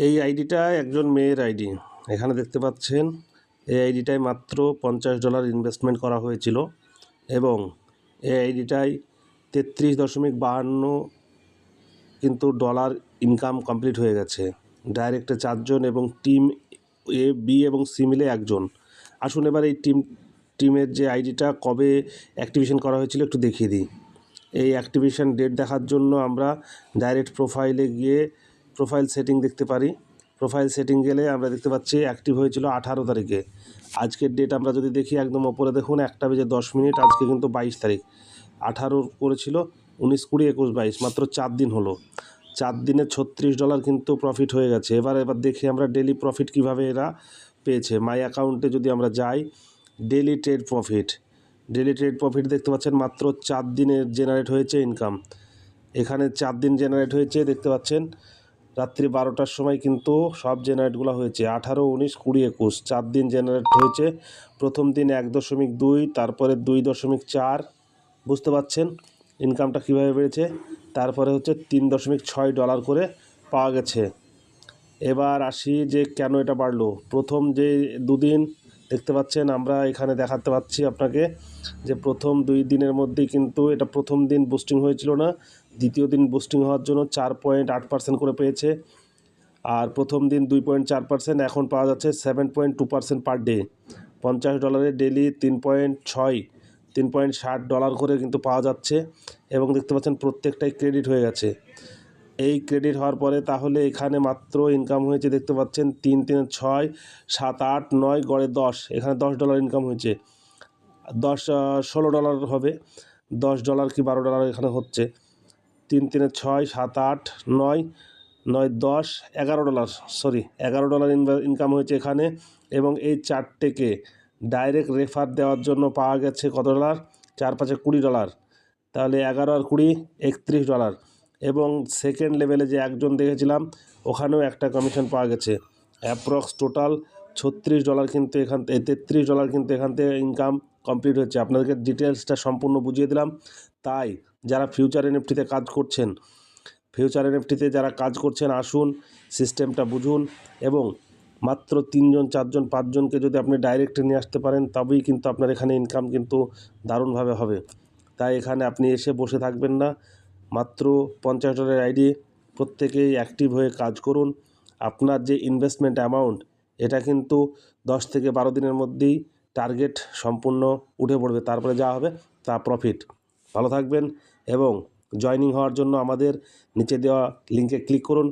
এই আইডিটা একজন মেয়ের আইডি। এখানে দেখতে পাচ্ছেন এই আইডিটায় মাত্র $50 ইনভেস্টমেন্ট করা হয়েছিল এবং এই আইডিটায় 33.52 কিন্তু ডলার ইনকাম কমপ্লিট হয়ে গেছে। ডাইরেক্টে 4 জন এবং টিম এ, বি এবং সি মিলে 1 জন। আসুন এবার এই টিমের যে আইডিটা কবে অ্যাক্টিভেশন করা হয়েছিল একটু দেখিয়ে দিই। এই অ্যাক্টিভেশন ডেট দেখার জন্য আমরা ডাইরেক্ট প্রোফাইলে গিয়ে প্রোফাইল সেটিং দেখতে পারি। প্রোফাইল সেটিং গেলে আমরা দেখতে পাচ্ছি অ্যাক্টিভ হয়েছিল 18 তারিখে। আজকের ডেট আমরা যদি দেখি একদম ওপরে দেখুন 1:10, আজকে কিন্তু 22 তারিখ। 18 করেছিল, 19, 20, 21, 22 মাত্র 4 দিন হলো। 4 দিনে $36 কিন্তু প্রফিট হয়ে গেছে। এবার দেখি আমরা ডেলি প্রফিট কিভাবে এরা পেয়েছে। মাই অ্যাকাউন্টে যদি আমরা যাই, ডেলি ট্রেড প্রফিট দেখতে পাচ্ছেন মাত্র 4 দিনে জেনারেট হয়েছে ইনকাম। এখানে 4 দিন জেনারেট হয়েছে দেখতে পাচ্ছেন। রাত্রি 12টার সময় কিন্তু সব জেনারেটগুলো হয়েছে 18, 19, 20, 21 4 দিন জেনারেট হয়েছে। প্রথম দিন 1.2, তারপরে 2.4, বুঝতে পাচ্ছেন ইনকামটা কীভাবে বেড়েছে। তারপরে হচ্ছে $3.6 করে পাওয়া গেছে। এবার আসি যে কেন এটা বাড়লো। প্রথম যে 2 দিন দেখতে পাচ্ছেন, আমরা এখানে দেখাতে পাচ্ছি আপনাকে যে প্রথম 2 দিনের মধ্যেই কিন্তু এটা প্রথম দিন বুস্টিং হয়েছিল না, দ্বিতীয় দিন বুস্টিং হওয়ার জন্য 4.8% করে পেয়েছে। আর প্রথম দিন 2.4%, এখন পাওয়া যাচ্ছে 7.2% পার ডে। $50 ডেলি $3.60 করে কিন্তু পাওয়া যাচ্ছে এবং দেখতে পাচ্ছেন প্রত্যেকটাই ক্রেডিট হয়ে গেছে। এই ক্রেডিট হওয়ার পরে তাহলে এখানে মাত্র ইনকাম হয়েছে দেখতে পাচ্ছেন 3, 3, 6, 7, 8, 9, গড়ে 10। এখানে $10 ইনকাম হয়েছে। $16 হবে, $10 কি $12 এখানে হচ্ছে। 3, 3, 6, 7, 8, 9, 9, 10, $11, $11 ইনকাম হয়েছে এখানে। এবং এই চারটেকে ডাইরেক্ট রেফার দেওয়ার জন্য পাওয়া গেছে কত ডলার? 4, 5, $20। তাহলে 11 আর 20, $31। এবং সেকেন্ড লেভেলে যে একজন দেখেছিলাম ওখানেও একটা কমিশন পাওয়া গেছে। অ্যাপ্রক্স টোটাল $36 কিন্তু এখান থেকে $33 কিন্তু এখান থেকে ইনকাম কমপ্লিট হচ্ছে। আপনাদেরকে ডিটেলসটা সম্পূর্ণ বুঝিয়ে দিলাম। তাই যারা ফিউচার এনএফটিতে কাজ করছেন, আসুন সিস্টেমটা বুঝুন এবং মাত্র 3 জন, 4 জন, 5 জনকে যদি আপনি ডাইরেক্ট নিয়ে আসতে পারেন তবেই কিন্তু আপনার এখানে ইনকাম কিন্তু দারুণভাবে হবে। তাই এখানে আপনি এসে বসে থাকবেন না। মাত্র $50 আইডি, প্রত্যেকেই অ্যাক্টিভ হয়ে কাজ করুন। আপনার যে ইনভেস্টমেন্ট অ্যামাউন্ট এটা কিন্তু 10 থেকে 12 দিনের মধ্যেই টার্গেট সম্পূর্ণ উঠে পড়বে। তারপরে যা হবে তা প্রফিট। ভালো থাকবেন এবং জয়েনিং হওয়ার জন্য আমাদের নিচে দেওয়া লিঙ্কে ক্লিক করুন।